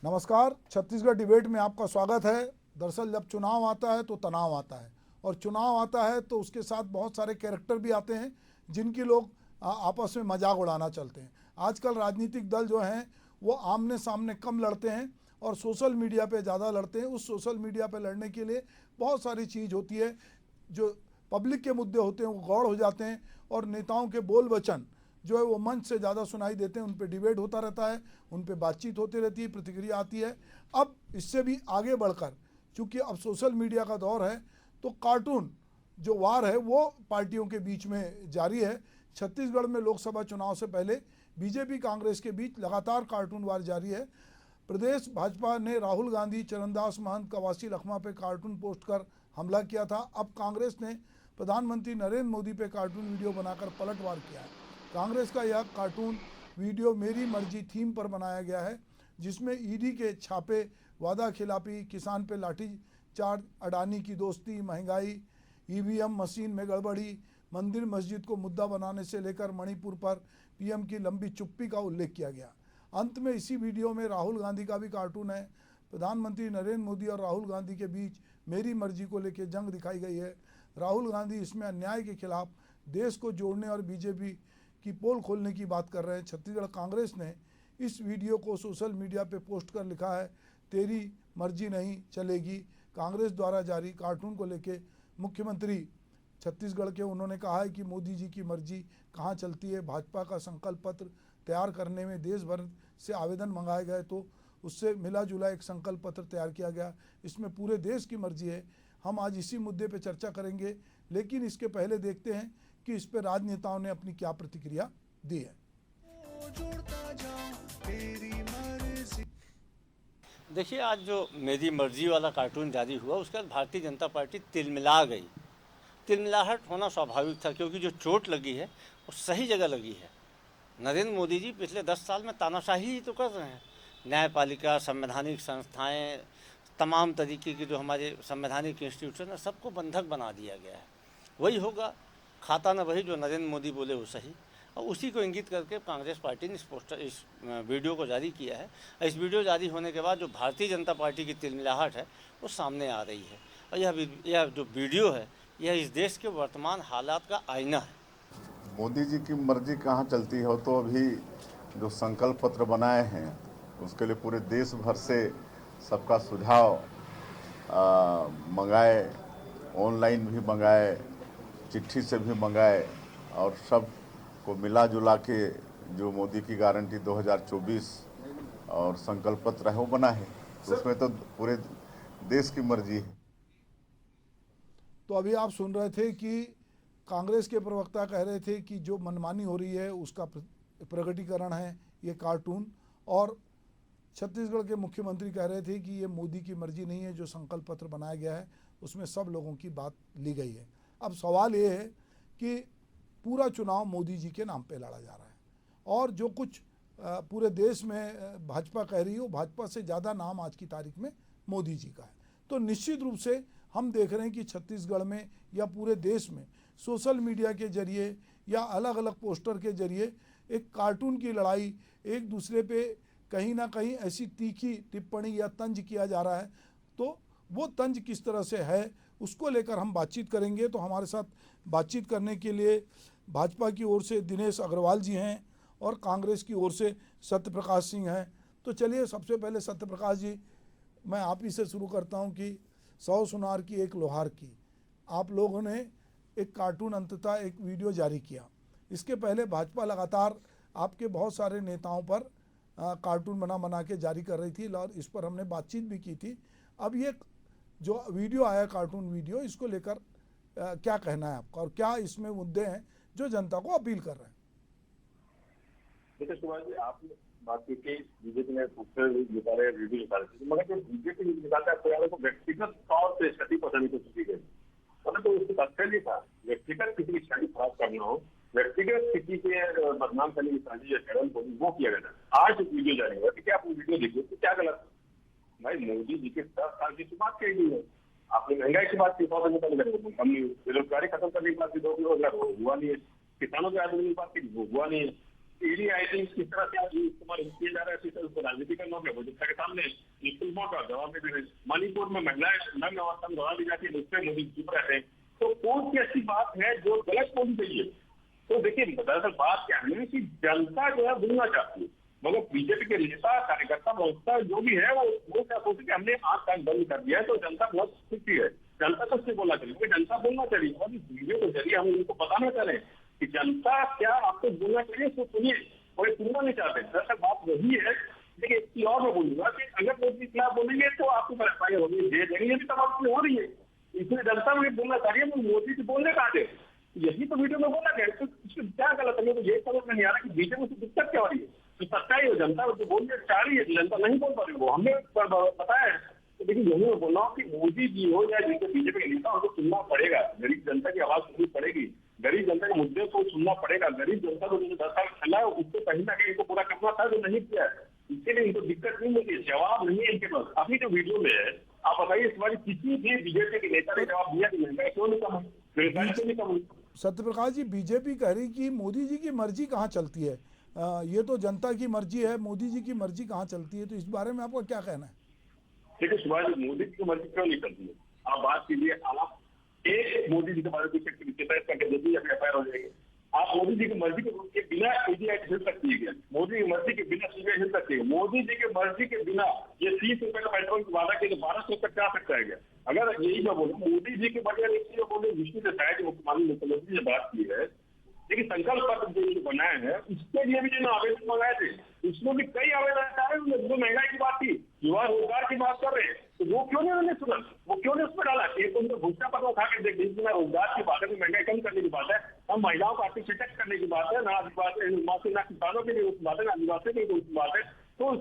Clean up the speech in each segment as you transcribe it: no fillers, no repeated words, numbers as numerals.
नमस्कार, छत्तीसगढ़ डिबेट में आपका स्वागत है। दरअसल जब चुनाव आता है तो तनाव आता है, और चुनाव आता है तो उसके साथ बहुत सारे कैरेक्टर भी आते हैं जिनकी लोग आपस में मजाक उड़ाना चलते हैं। आजकल राजनीतिक दल जो हैं वो आमने सामने कम लड़ते हैं और सोशल मीडिया पे ज़्यादा लड़ते हैं। उस सोशल मीडिया पे लड़ने के लिए बहुत सारी चीज़ होती है, जो पब्लिक के मुद्दे होते हैं वो गौड़ हो जाते हैं, और नेताओं के बोल वचन जो है वो मंच से ज़्यादा सुनाई देते हैं। उन पे डिबेट होता रहता है, उन पे बातचीत होती रहती है, प्रतिक्रिया आती है। अब इससे भी आगे बढ़कर, चूँकि अब सोशल मीडिया का दौर है, तो कार्टून जो वार है वो पार्टियों के बीच में जारी है। छत्तीसगढ़ में लोकसभा चुनाव से पहले बीजेपी कांग्रेस के बीच लगातार कार्टून वार जारी है। प्रदेश भाजपा ने राहुल गांधी, चरणदास महंत, कवासी लखमा पे कार्टून पोस्ट कर हमला किया था। अब कांग्रेस ने प्रधानमंत्री नरेंद्र मोदी पे कार्टून वीडियो बनाकर पलटवार किया है। कांग्रेस का यह कार्टून वीडियो मेरी मर्जी थीम पर बनाया गया है, जिसमें ईडी के छापे, वादा खिलाफी, किसान पे लाठीचार्ज, अडानी की दोस्ती, महंगाई, ईवीएम मशीन में गड़बड़ी, मंदिर मस्जिद को मुद्दा बनाने से लेकर मणिपुर पर पीएम की लंबी चुप्पी का उल्लेख किया गया। अंत में इसी वीडियो में राहुल गांधी का भी कार्टून है। प्रधानमंत्री नरेंद्र मोदी और राहुल गांधी के बीच मेरी मर्जी को लेकर जंग दिखाई गई है। राहुल गांधी इसमें अन्याय के खिलाफ देश को जोड़ने और बीजेपी की पोल खोलने की बात कर रहे हैं। छत्तीसगढ़ कांग्रेस ने इस वीडियो को सोशल मीडिया पे पोस्ट कर लिखा है, तेरी मर्जी नहीं चलेगी। कांग्रेस द्वारा जारी कार्टून को लेके मुख्यमंत्री छत्तीसगढ़ के उन्होंने कहा है कि मोदी जी की मर्जी कहाँ चलती है। भाजपा का संकल्प पत्र तैयार करने में देश भर से आवेदन मंगाए गए, तो उससे मिला जुला एक संकल्प पत्र तैयार किया गया। इसमें पूरे देश की मर्जी है। हम आज इसी मुद्दे पे चर्चा करेंगे, लेकिन इसके पहले देखते हैं कि इस पर राजनेताओं ने अपनी क्या प्रतिक्रिया दी है। देखिए, आज जो मेरी मर्जी वाला कार्टून जारी हुआ उसके बाद भारतीय जनता पार्टी तिलमिला गई। तिलमिलाहट होना स्वाभाविक था, क्योंकि जो चोट लगी है वो सही जगह लगी है। नरेंद्र मोदी जी पिछले 10 साल में तानाशाही ही तो कर रहे हैं। न्यायपालिका, संवैधानिक संस्थाएं, तमाम तरीके के जो हमारे संवैधानिक इंस्टीट्यूशन है, सबको बंधक बना दिया गया है। वही होगा, खाता न वही जो नरेंद्र मोदी बोले वो सही। और उसी को इंगित करके कांग्रेस पार्टी ने इस वीडियो को जारी किया है। इस वीडियो जारी होने के बाद जो भारतीय जनता पार्टी की तिलमिलाहट है वो सामने आ रही है। और यह जो वीडियो है यह इस देश के वर्तमान हालात का आईना है। मोदी जी की मर्जी कहाँ चलती है, तो अभी जो संकल्प पत्र बनाए हैं उसके लिए पूरे देश भर से सबका सुझाव मंगाए, ऑनलाइन भी मंगाए, चिट्ठी से भी मंगाए, और सब को मिला जुला के जो मोदी की गारंटी 2024 और संकल्प पत्र है वो बना है। तो उसमें तो पूरे देश की मर्जी है। तो अभी आप सुन रहे थे कि कांग्रेस के प्रवक्ता कह रहे थे कि जो मनमानी हो रही है उसका प्रकटीकरण है ये कार्टून, और छत्तीसगढ़ के मुख्यमंत्री कह रहे थे कि ये मोदी की मर्जी नहीं है, जो संकल्प पत्र बनाया गया है उसमें सब लोगों की बात ली गई है। अब सवाल ये है कि पूरा चुनाव मोदी जी के नाम पे लड़ा जा रहा है, और जो कुछ पूरे देश में भाजपा कह रही हो, भाजपा से ज़्यादा नाम आज की तारीख में मोदी जी का है। तो निश्चित रूप से हम देख रहे हैं कि छत्तीसगढ़ में या पूरे देश में सोशल मीडिया के जरिए या अलग अलग पोस्टर के जरिए एक कार्टून की लड़ाई, एक दूसरे पे कहीं ना कहीं ऐसी तीखी टिप्पणी या तंज किया जा रहा है। तो वो तंज किस तरह से है उसको लेकर हम बातचीत करेंगे। तो हमारे साथ बातचीत करने के लिए भाजपा की ओर से दिनेश अग्रवाल जी हैं और कांग्रेस की ओर से सत्यप्रकाश सिंह हैं। तो चलिए सबसे पहले सत्यप्रकाश जी, मैं आप ही से शुरू करता हूं कि 100 सुनार की एक लोहार की, आप लोगों ने एक कार्टून अंततः एक वीडियो जारी किया। इसके पहले भाजपा लगातार आपके बहुत सारे नेताओं पर कार्टून बना के जारी कर रही थी, और इस पर हमने बातचीत भी की थी। अब ये जो वीडियो आया कार्टून वीडियो, इसको लेकर क्या कहना है आपका, और क्या इसमें मुद्दे हैं जो जनता को अपील कर रहे हैं? देखिए कुमार जी, आपने बात की कि बीजेपी ने निकाले वीडियो निकाले थे, मगर जो बीजेपी निकालता है तो व्यक्तिगत तौर पर क्षति पहुंचाने की कोशिश की गई, मतलब तो उसका तथ्य नहीं था व्यक्तिगत किसी की छवि खराब करना हो, व्यक्तिगत किसी के बदनाम करने की साजिश या चरण वो किया गया था। आज वीडियो जारी हुआ कि आप वीडियो देखिए तो क्या गलत, भाई मोदी जी के 10 साल की शुरुआत की गई है। आपने महंगाई की बात की, 100% हमने बेरोजगारी खत्म करने की बात की, 2 बेरोजगार हुआ नहीं है। किसानों के आंदोलन की बात की, वो हुआ नहीं है। ईडी आई थी किस तरह से आज इस्तेमाल किया जा रहा है, उसको राजनीति करना होगा, जनता के सामने फिल्मों का जवाब दे रहे। मणिपुर में महिलाएं नग्न अवस्था में दौड़ा दी जाती है, उससे मोदी चुप रहे हैं। तो कौन सी ऐसी बात है जो गलत होनी चाहिए? तो देखिए दरअसल बात क्या है कि जनता जो है बोलना चाहती है, मगर बीजेपी के नेता कार्यकर्ता व्यवस्था जो भी है वो क्या सोचते कि हमने आंख कान बंद कर दिया है तो जनता बहुत खुशी है, जनता तो उससे बोलना चाहिए, क्योंकि जनता बोलना चाहिए। और इस वीडियो के जरिए हम उनको बताना चाह रहे हैं कि जनता क्या आपको बोलना चाहिए तो सुनिए, और सुनना नहीं चाहते। दरअसल बात वही है। देखिए इसकी और मैं बोलूंगा कि अगर मोदी के खिलाफ बोलेंगे तो आपको एफआईआर होगी, जेल जाएंगे, ये भी तमाम चीजें हो रही है। इसलिए जनता में बोलना चाहिए, मोदी से बोलने का दे, यही तो वीडियो में बोला गया। तो इसमें क्या गलत है? तो ये समझ में नहीं आ रहा कि बीजेपी से दिक्कत क्या हो रही है। तो सच्चाई हो, जनता जो बोलने चाह रही है, जनता नहीं बोल पा रही, वो हमने बताया है। तो देखिए यही मैं बोल रहा हूँ कि मोदी जी हो या जिनके बीजेपी के नेता, उनको सुनना पड़ेगा, गरीब जनता की आवाज सुननी पड़ेगी, गरीब जनता के मुद्दे को सुनना पड़ेगा। गरीब जनता को जो 10 साल खेला है उसको कहीं ना कहीं इनको पूरा करना था, जो नहीं किया है, इसके लिए इनको दिक्कत नहीं मिली, जवाब नहीं है इनके पास। अभी जो वीडियो में है, आप बताइए इस बार किसी भी बीजेपी के नेता ने जवाब दिया कि महंगाई क्यों नहीं कम, बेरोजगारी क्यों नहीं कम? सत्यप्रकाश जी, बीजेपी कह रही कि मोदी जी की मर्जी कहाँ चलती है, ये तो जनता की मर्जी है, मोदी जी की मर्जी कहाँ चलती है, तो इस बारे में आपका क्या कहना है? देखिए सुभाष जी, मोदी जी की मर्जी क्यों नहीं चलती है? आप बात कीजिए, आप एक मोदी जी के बारे में शिकायत करके देखिए या एफआईआर हो जाएगी। आप मोदी जी की मर्जी के बिना ईडीआई हिल सकती है क्या? मोदी की मर्जी के बिना सीबीआई हिल सकती है? मोदी जी की मर्जी के बिना ये 30 रुपए का पेट्रोल की वादा के 1200 तक जा सकता है क्या? अगर यही मैं बोलूँ, मोदी जी के बगैर एक चीज बोले, विष्णु देसाई जो मुख्यमंत्री ने बात की है, लेकिन संकल्प पत्र जो बनाए हैं उसके लिए भी जो आवेदन मंगाए थे, उसमें भी कई आवेदन आए, जो महंगाई की बात की, युवा रोजगार की बात कर रहे हैं, तो वो क्यों नहीं उन्होंने सुना? वो क्यों नहीं उसमें डाला? एक तो उनको घोषणा पत्र उठा के देख लीजिए, रोजगार की बात है, महंगाई कम करने की बात है, हम महिलाओं को आर्थिक सशक्त करने की बात है, ना आदिवासी ना किसानों के लिए बात है, ना आदिवासी के लिए बात है। तो उस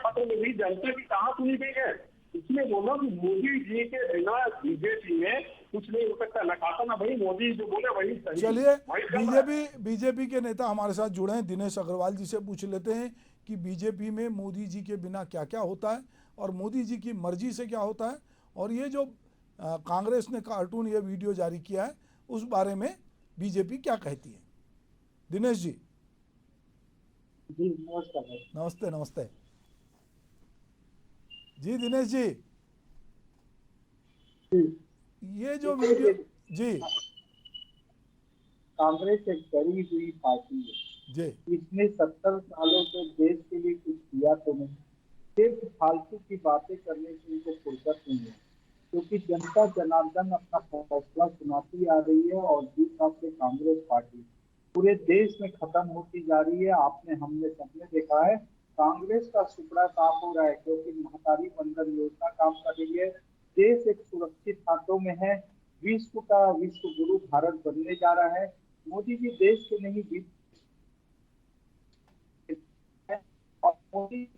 पत्र में भी जनता की कहाँ सुनी गई है? इसलिए बोला कि मोदी जी के बिना बीजेपी में कुछ नहीं हो सकता, ना खाता ना भाई, मोदी जो बोले वही सही। चलिए, बीजेपी के नेता हमारे साथ जुड़े हैं, दिनेश अग्रवाल जी से पूछ लेते हैं कि बीजेपी में मोदी जी के बिना क्या क्या होता है और मोदी जी की मर्जी से क्या होता है, और ये जो कांग्रेस ने कार्टून ये वीडियो जारी किया है उस बारे में बीजेपी क्या कहती है। दिनेश जी। जी नमस्कार। नमस्ते नमस्ते जी दिनेश जी, ये जो वीडियो जी, कांग्रेस एक डरी हुई पार्टी है जी, इसने 70 सालों से देश के लिए कुछ किया तो नहीं, सिर्फ फालतू की बातें करने की इनको फुर्सत नहीं है, क्योंकि जनता जनार्दन अपना फैसला सुनाती आ रही है और जिस हिसाब से कांग्रेस पार्टी पूरे देश में खत्म होती जा रही है, आपने हमने सबने देखा है। कांग्रेस का सुपड़ा साफ हो रहा है क्योंकि महतारी बंधन योजना काम कर रही है, देश एक सुरक्षित हाथों में है, विश्व का विश्व गुरु भारत बनने जा रहा है। मोदी जी देश के नहीं और मोदी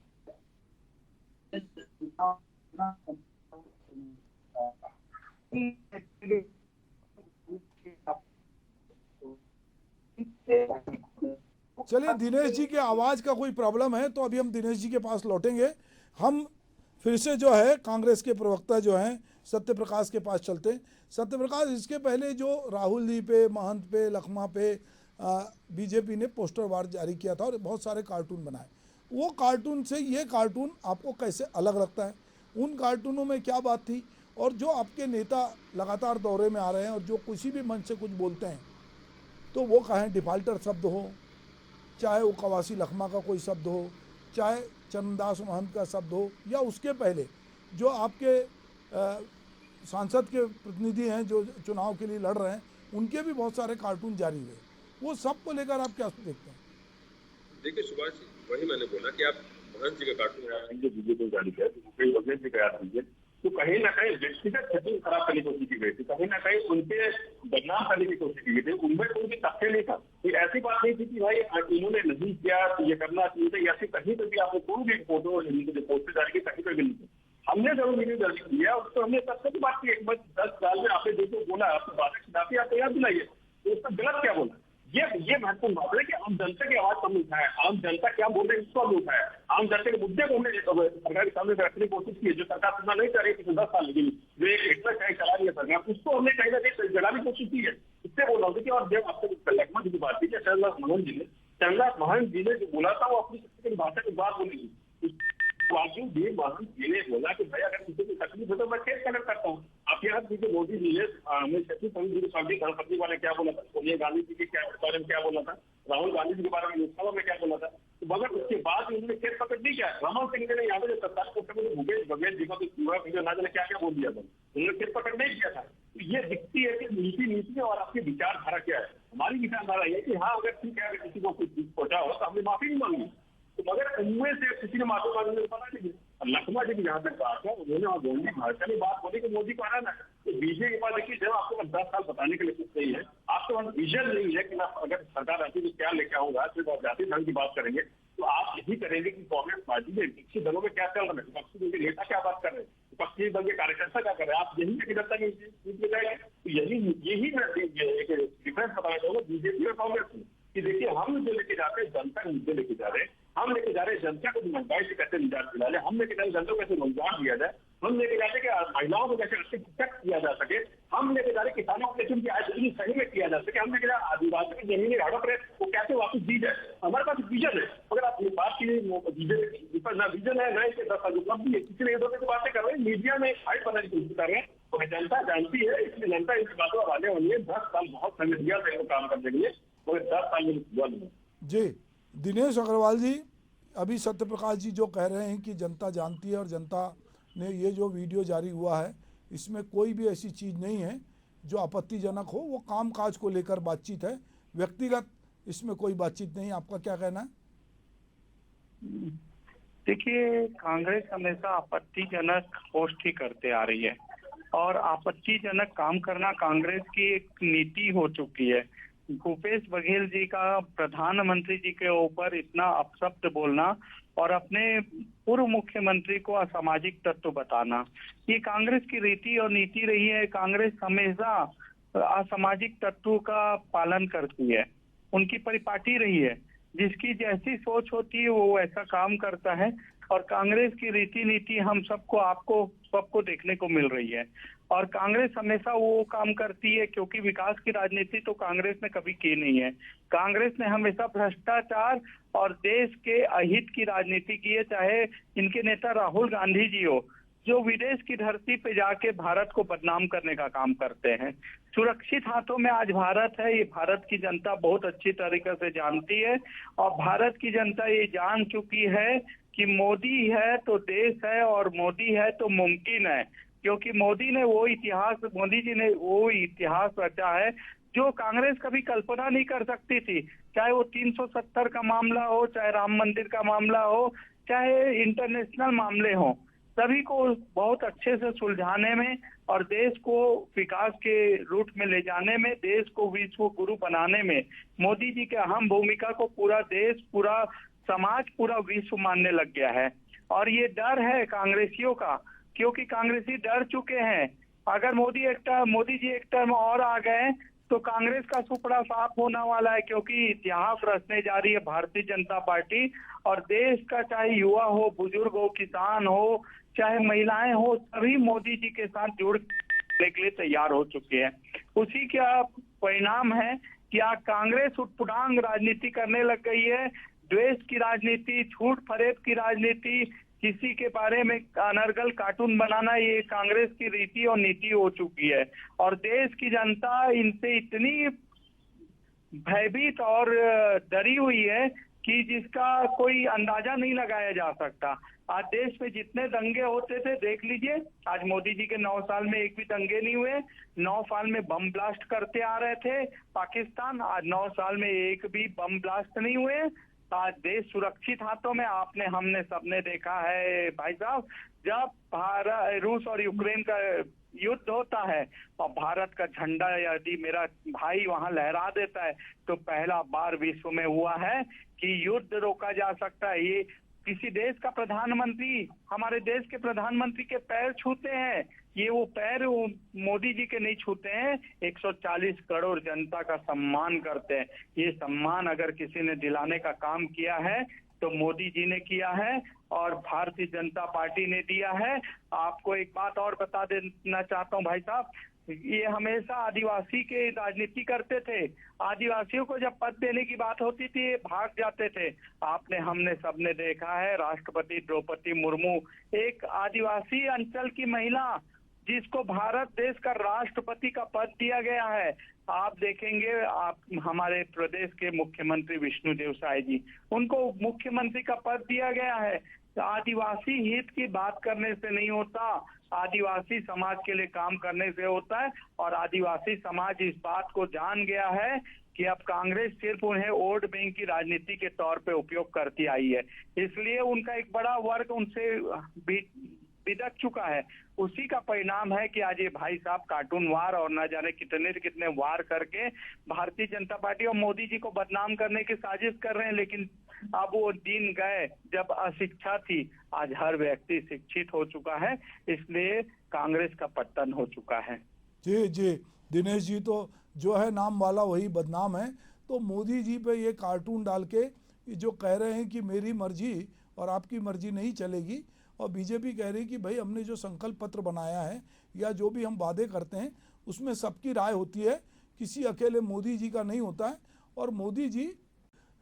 चलिए दिनेश जी के आवाज़ का कोई प्रॉब्लम है तो अभी हम दिनेश जी के पास लौटेंगे। हम फिर से जो है कांग्रेस के प्रवक्ता जो हैं सत्यप्रकाश के पास चलते हैं। सत्यप्रकाश, इसके पहले जो राहुल जी पे, महंत पे, लखमा पे बीजेपी ने पोस्टर वार जारी किया था और बहुत सारे कार्टून बनाए, वो कार्टून से ये कार्टून आपको कैसे अलग लगता है? उन कार्टूनों में क्या बात थी? और जो आपके नेता लगातार दौरे में आ रहे हैं और जो किसी भी मंच से कुछ बोलते हैं तो वो कहें डिफाल्टर शब्द हो, चाहे वो कवासी लखमा का कोई शब्द हो, चाहे चरणदास महंत का शब्द हो, या उसके पहले जो आपके सांसद के प्रतिनिधि हैं जो चुनाव के लिए लड़ रहे हैं, उनके भी बहुत सारे कार्टून जारी हुए, वो सब को लेकर आप क्या देखते हैं? देखिए सुभाष जी, वही मैंने बोला कि आप महंत जी का कार्टून जो बीजेपी जारी किया, कई वजह से कहा दीजिए, तो कहीं ना कहीं व्यक्तिगत छवि खराब करने की कोशिश की गई थी, कहीं ना कहीं उनके बदनाम करने की कोशिश की गई थी। उनमें कोई तथ्य नहीं था, कोई ऐसी बात नहीं थी कि भाई इन्होंने नहीं किया तो ये करना चाहिए था, ऐसी कहीं पर भी आपको कोई भी फोटो जो पोस्टर जारी की कहीं पर भी नहीं थी। हमने जब वीडियो दर्ज किया उसको हमने तथ्य की बात की, एक बार 10 साल में आपने जो बोला, आपको बातें खिलाफी आप याद दिलाइए, तो उसका गलत क्या बोला? ये महत्वपूर्ण बात है कि आम जनता की आवाज हमने उठाया, आम जनता क्या बोल रहे हैं इसको हमने उठाया, आम जनता के मुद्दे को हमने सरकार के सामने रखने की कोशिश की है। जो सरकार सुनना नहीं चाह रही पिछले 10 साल लेकिन जो एक इतना चाहे चला रही है सरकार, उसको हमने कहीं ना कहीं जलाने की कोशिश की है। इससे बोल रहा हूँ कि और जब आपसे लखमा जी की बात की चंद्रनाथ महंत जी ने, चंद्रनाथ महंत जी ने जो बोला था वो अपनी शक्ति की भाषा की बात बोली थी। भी महंत जी ने बोला कि भाई अगर किसी को तकलीफ हो तो मैं केस कनेक्ट करता हूँ। आप यहाँ देखिए मोदी जी ने हमें शक्ति सरस्वती वाले क्या बोला था, सोनिया गांधी जी के बारे में क्या बोला था, राहुल गांधी जी के बारे में लोकसभा में क्या बोला था, तो मगर उसके बाद उन्होंने केस पकड़ नहीं किया। रमन सिंह ने यहाँ पे जो 27 कोर्ट में भूपेश बघेल जी का तो पूरा वीडियो ना जाने क्या क्या बोल दिया था, उन्होंने केस पकड़ नहीं किया था। तो ये दिखती है कि नीति और आपकी विचारधारा क्या है। हमारी विचारधारा ये कि हाँ अगर ठीक है, अगर किसी को कुछ पहुंचा हो तो हमने माफी नहीं मांगी, तो मगर उनमें से किसी ने माफी मांगने पता नहीं। लखमा जी की जहाँ तक बात है, उन्होंने वहाँ गोंडी भाषा में बात बोली कि मोदी को आना ना, तो बीजेपी के पास देखिए जब आपके पास 10 साल बताने के लिए कुछ नहीं है, आपके पास विजन नहीं है कि अगर सरकार आती तो क्या लेके आऊंगा, सिर्फ आप जाति धर्म की बात करेंगे तो आप यही करेंगे कि कांग्रेस पार्टी में विपक्षी दलों में क्या चल रहा है, विपक्षी दल के नेता क्या बात कर रहे हैं, विपक्षी दल के कार्यकर्ता क्या कर रहे हैं, आप यही लेके जनता की सीट में जाएंगे। तो यही मैं एक डिफरेंस बताना चाहूंगा बीजेपी और कांग्रेस में कि देखिए हम जो लेके जाते हैं जनता के मुद्दे लेके जा रहे हैं, हम लेके जा रहे हैं जनता को महंगाई से कैसे निजात दिला जाए, हम लेके जा रहे जनता को कैसे रोजगार दिया जाए, हम लेके जाते कि महिलाओं को कैसे अच्छे प्रोटेक्ट किया जा सके, हम लेके जा रहे किसानों को कैसे उनकी आय दोगुनी सही में किया जा सके, हम लेके जा आदिवासी की जमीनें हड़प रहे वो कैसे वापस दी जाए। हमारे पास विजन है। अगर आप बात की बीजेपी ना विजन है ना इसके 10 साल उपलब्धि है, किसी ने ये दोनों की बातें कर रहे हैं, मीडिया में हाइट बनाने की कोशिश कर रहे हैं, तो जनता जानती है, इसलिए जनता इस बातों पर आने वाली है। 10 साल बहुत समय दिया था इनको काम करने के लिए, मगर 10 साल में हुआ नहीं। जी दिनेश अग्रवाल जी, अभी सत्यप्रकाश जी जो कह रहे हैं कि जनता जानती है और जनता ने ये जो वीडियो जारी हुआ है इसमें कोई भी ऐसी चीज़ नहीं है जो आपत्तिजनक हो, वो काम काज को लेकर बातचीत है, व्यक्तिगत इसमें कोई बातचीत नहीं। आपका क्या कहना है? देखिए, कांग्रेस हमेशा आपत्तिजनक पोस्ट ही करते आ रही है और आपत्तिजनक काम करना कांग्रेस की एक नीति हो चुकी है। भूपेश बघेल जी का प्रधानमंत्री जी के ऊपर इतना अपशब्द बोलना और अपने पूर्व मुख्यमंत्री को असामाजिक तत्व बताना, ये कांग्रेस की रीति और नीति रही है। कांग्रेस हमेशा असामाजिक तत्वों का पालन करती है, उनकी परिपाटी रही है। जिसकी जैसी सोच होती है वो ऐसा काम करता है और कांग्रेस की रीति नीति हम सबको आपको सबको देखने को मिल रही है। और कांग्रेस हमेशा वो काम करती है क्योंकि विकास की राजनीति तो कांग्रेस ने कभी की नहीं है। कांग्रेस ने हमेशा भ्रष्टाचार और देश के अहित की राजनीति की है, चाहे इनके नेता राहुल गांधी जी हो जो विदेश की धरती पे जाके भारत को बदनाम करने का काम करते हैं। सुरक्षित हाथों में आज भारत है, ये भारत की जनता बहुत अच्छी तरीके से जानती है और भारत की जनता ये जान चुकी है कि मोदी है तो देश है और मोदी है तो मुमकिन है, क्योंकि मोदी जी ने वो इतिहास रचा है जो कांग्रेस कभी कल्पना नहीं कर सकती थी। चाहे वो 370 का मामला हो, चाहे राम मंदिर का मामला हो, चाहे इंटरनेशनल मामले हो, सभी को बहुत अच्छे से सुलझाने में और देश को विकास के रूट में ले जाने में, देश को विश्व गुरु बनाने में मोदी जी के अहम भूमिका को पूरा देश, पूरा समाज, पूरा विश्व मानने लग गया है। और ये डर है कांग्रेसियों का, क्योंकि कांग्रेसी डर चुके हैं। अगर मोदी जी एक टर्म और आ गए तो कांग्रेस का सुपड़ा साफ होने वाला है, क्योंकि इतिहास रचने जा रही है भारतीय जनता पार्टी और देश का चाहे युवा हो, बुजुर्ग हो, किसान हो, चाहे महिलाएं हो, सभी मोदी जी के साथ जुड़ने के लिए तैयार हो चुके हैं। उसी का परिणाम है कि आज कांग्रेस उटपुटांग राजनीति करने लग गई है। द्वेष की राजनीति, झूठ फरेब की राजनीति, किसी के बारे में अनर्गल कार्टून बनाना, ये कांग्रेस की रीति और नीति हो चुकी है। और देश की जनता इनसे इतनी भयभीत और डरी हुई है कि जिसका कोई अंदाजा नहीं लगाया जा सकता। आज देश में जितने दंगे होते थे देख लीजिए, आज मोदी जी के 9 साल में एक भी दंगे नहीं हुए। 9 साल में बम ब्लास्ट करते आ रहे थे पाकिस्तान, आज 9 साल में एक भी बम ब्लास्ट नहीं हुए। आज देश सुरक्षित हाथों में। हमने सबने देखा है भाई साहब, जब रूस और यूक्रेन का युद्ध होता है और भारत का झंडा यदि मेरा भाई वहां लहरा देता है तो पहला बार विश्व में हुआ है कि युद्ध रोका जा सकता है। ये किसी देश का प्रधानमंत्री हमारे देश के प्रधानमंत्री के पैर छूते हैं, ये वो पैर वो मोदी जी के नहीं छूते हैं, 140 करोड़ जनता का सम्मान करते हैं। ये सम्मान अगर किसी ने दिलाने का काम किया है तो मोदी जी ने किया है और भारतीय जनता पार्टी ने दिया है। आपको एक बात और बता देना चाहता हूँ भाई साहब, ये हमेशा आदिवासी के राजनीति करते थे। आदिवासियों को जब पद देने की बात होती थी ये भाग जाते थे। आपने हमने सबने देखा है, राष्ट्रपति द्रौपदी मुर्मू एक आदिवासी अंचल की महिला जिसको भारत देश का राष्ट्रपति का पद दिया गया है। आप देखेंगे, आप हमारे प्रदेश के मुख्यमंत्री विष्णुदेव साय जी, उनको मुख्यमंत्री का पद दिया गया है। आदिवासी हित की बात करने से नहीं होता, आदिवासी समाज के लिए काम करने से होता है। और आदिवासी समाज इस बात को जान गया है कि अब कांग्रेस सिर्फ उन्हें वोट बैंक की राजनीति के तौर पे उपयोग करती आई है, इसलिए उनका एक बड़ा वर्ग उनसे बिदक चुका है। उसी का परिणाम है कि आज ये भाई साहब कार्टून वार और न जाने कितने कितने वार करके भारतीय जनता पार्टी और मोदी जी को बदनाम करने की साजिश कर रहे हैं। लेकिन अब वो दिन गए जब अशिक्षा थी, आज हर व्यक्ति शिक्षित हो चुका है, इसलिए कांग्रेस का पतन हो चुका है। जी जी दिनेश जी, तो जो है नाम वाला वही बदनाम है। तो मोदी जी पे ये कार्टून डाल के जो कह रहे हैं कि मेरी मर्जी और आपकी मर्जी नहीं चलेगी, और बीजेपी कह रही कि भाई हमने जो संकल्प पत्र बनाया है या जो भी हम वादे करते हैं उसमें सबकी राय होती है, किसी अकेले मोदी जी का नहीं होता है। और मोदी जी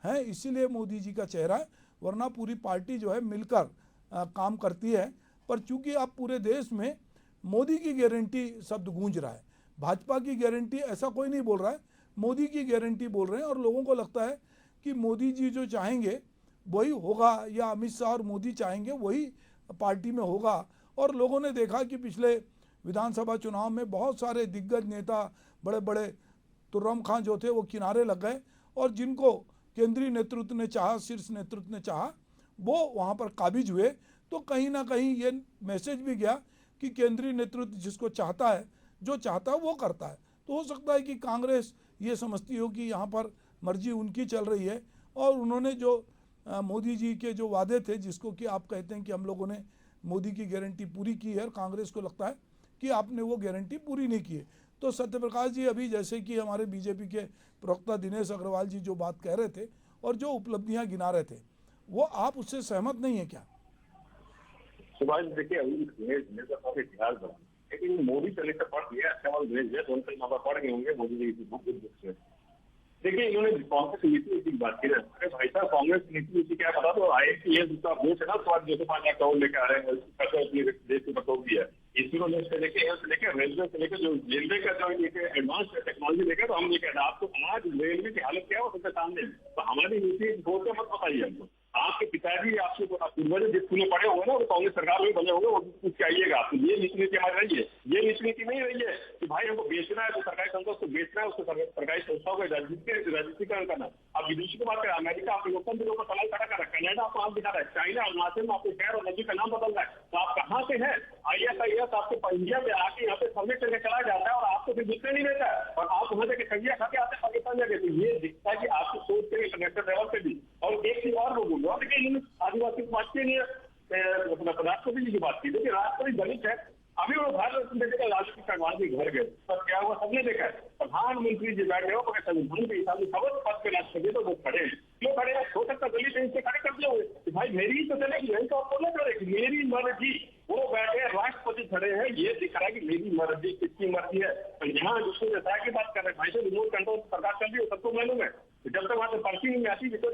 हैं इसीलिए मोदी जी का चेहरा है, वरना पूरी पार्टी जो है मिलकर काम करती है। पर चूंकि आप पूरे देश में मोदी की गारंटी शब्द गूंज रहा है, भाजपा की गारंटी ऐसा कोई नहीं बोल रहा है, मोदी की गारंटी बोल रहे हैं। और लोगों को लगता है कि मोदी जी जो चाहेंगे वही होगा, या अमित शाह और मोदी चाहेंगे वही पार्टी में होगा। और लोगों ने देखा कि पिछले विधानसभा चुनाव में बहुत सारे दिग्गज नेता, बड़े बड़े तुर्रम खां जो थे वो किनारे लग गए, और जिनको केंद्रीय नेतृत्व ने चाहा, शीर्ष नेतृत्व ने चाहा, वो वहाँ पर काबिज हुए। तो कहीं ना कहीं ये मैसेज भी गया कि केंद्रीय नेतृत्व जिसको चाहता है, जो चाहता है वो करता है। तो हो सकता है कि कांग्रेस ये समझती हो कि यहाँ पर मर्जी उनकी चल रही है, और उन्होंने जो मोदी जी के जो वादे थे, जिसको कि आप कहते हैं कि हम लोगों ने मोदी की गारंटी पूरी की है, और कांग्रेस को लगता है कि आपने वो गारंटी पूरी नहीं की है। तो सत्यप्रकाश जी, अभी जैसे कि हमारे बीजेपी के प्रवक्ता दिनेश अग्रवाल जी जो बात कह रहे थे और जो उपलब्धियां गिना रहे थे, वो आप उससे सहमत नहीं है क्या? सुभाष, देखिए अभी इतिहास बना, लेकिन मोदी चले से पढ़ दिया, अच्छा दिनेश जी दोनों से नंबर पढ़ गए होंगे मोदी जी की बुक से। देखिए इन्होंने कांग्रेस की नीति की बात की है। अरे भाई साहब, कांग्रेस की नीति क्या बता दो, IAS दूसरा बोझ है ना, तो आज जैसे 5 लाख करोड़ लेके आ रहे हैं, अपने देश की बटोर दी है। इसरो ने से लेके रेलवे से लेकर जो रेलवे का जो लेके एडवांस टेक्नोलॉजी लेकर, तो हम लेके आए। आपको आज रेलवे की हालत क्या है वो सबके सामने। तो हमारी नीति छोड़ के मत बताइए हमको। आपके पिताजी आपके पूर्वज जिस स्कूल में पढ़े होंगे ना, वो कांग्रेस सरकार में बने होंगे, वो कुछ चाहिएगा। तो ये नीति हमारी रही है, ये नीति नहीं रही है कि भाई हमको बेचना है तो सरकारी संस्था को बेचना है, उसको सरकारी संस्थाओं को राजनीतिकरण करना। अब विदेशी की बात करें, अमेरिका आपके लोकतंत्र को सवाल खड़ा कर रहा है, कनाडा आपको आप दिखा रहा है, चाइना अरुणाचल में आपके शहर और नदी का नाम बदल रहा है। तो आप कहाँ से हैं? IAS आपके इंडिया में आके यहाँ पे सर्वे करके चला जाता है और आपको फिर दिखने नहीं देता है, और आप वहाँ जाके सब्जियां खा के आते हैं पाकिस्तान जाके। तो ये दिखता है कि आपकी सोच के इंटरनेशनल लेवल पे भी। और एक चीज और लोग आदिवासी को बात के लिए राष्ट्रपति जी की बात की। देखिए राष्ट्रपति दलित है, अभी वो भारत का राष्ट्रपति भगवान के घर गए, तब क्या हुआ सबने देखा है। प्रधानमंत्री जी बैठे हो मगर संविधान के हिसाब से खबर पद पे राष्ट्रपति तो वो खड़े हैं। क्यों खड़े हैं? हो सकता दलित इनसे खड़े कर दिए हुए भाई मेरी ही तो चलेगी, यही तो आपको नहीं करेगी, मेरी मर्जी। वो बैठे हैं, राष्ट्रपति खड़े हैं, ये दिख रहा है कि मेरी मर्जी किसकी मर्जी है। तो यहाँ जिसको जैसा की बात कर रहे हैं भाई से रिमोट कंट्रोल सरकार कर रही है, सबको मालूम है। जब तक वहां से पर्ची नहीं आती, जिसको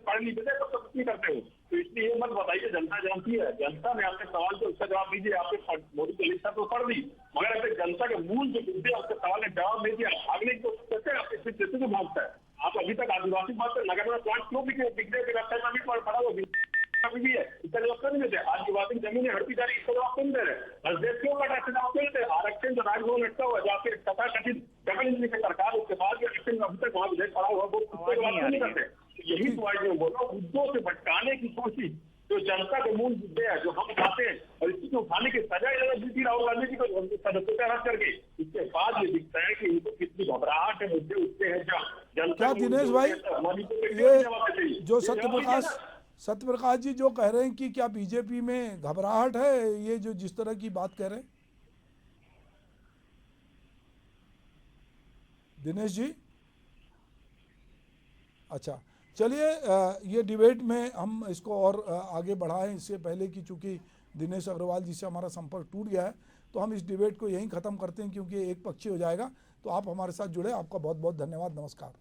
पढ़ नहीं देते तब तक कुछ नहीं करते हो। तो इसलिए ये मत बताइए, जनता जानती है। जनता ने आपके सवाल को उसका जवाब दीजिए। आपके मोदी की लिस्ट तो पढ़ दी, मगर अपने जनता के मूल जो मुद्दे आपके सवाल ने जवाब नहीं दिया, भागने की कोशिश करते हैं, आपके जैसे को भागता है। आप अभी तक आदिवासी बात कर, नगर में प्लांट क्यों बिकने के रास्ते में भी पड़ा हुआ भी है, इसका जवाब क्यों नहीं देते? आदिवासी जमीन हड़पी जा रही, इसका जवाब क्यों नहीं दे रहे? बस देश क्यों कटा, इसका जवाब क्यों देते? आरक्षण जो राजभवन लटका हुआ, जो आपके कथा कथित डबल इंजन की सरकार, उसके बाद भी आरक्षण अभी तक वहां विधेयक पड़ा हुआ, वो उसके जवाब क्यों नहीं करते? यही सवाल मैं बोल रहा हूँ, मुद्दों से भटकाने की कोशिश, जो जनता के मूल मुद्दे हैं, जो हम उठाते हैं, और इसको उठाने की सजा दी थी राहुल गांधी जी को सदस्यता रद्द करके। इसके बाद ये दिखता है कि इनको कितनी घबराहट है, मुद्दे उठते हैं। क्या दिनेश भाई, ये जो सत्यप्रकाश जी जो कह रहे हैं कि क्या बीजेपी में घबराहट है, ये जो जिस तरह की बात कह रहे हैं दिनेश जी? अच्छा, चलिए ये डिबेट में हम इसको और आगे बढ़ाएं। इससे पहले कि चूंकि दिनेश अग्रवाल जी से हमारा संपर्क टूट गया है, तो हम इस डिबेट को यहीं ख़त्म करते हैं क्योंकि एक पक्षी हो जाएगा। तो आप हमारे साथ जुड़े, आपका बहुत बहुत धन्यवाद। नमस्कार।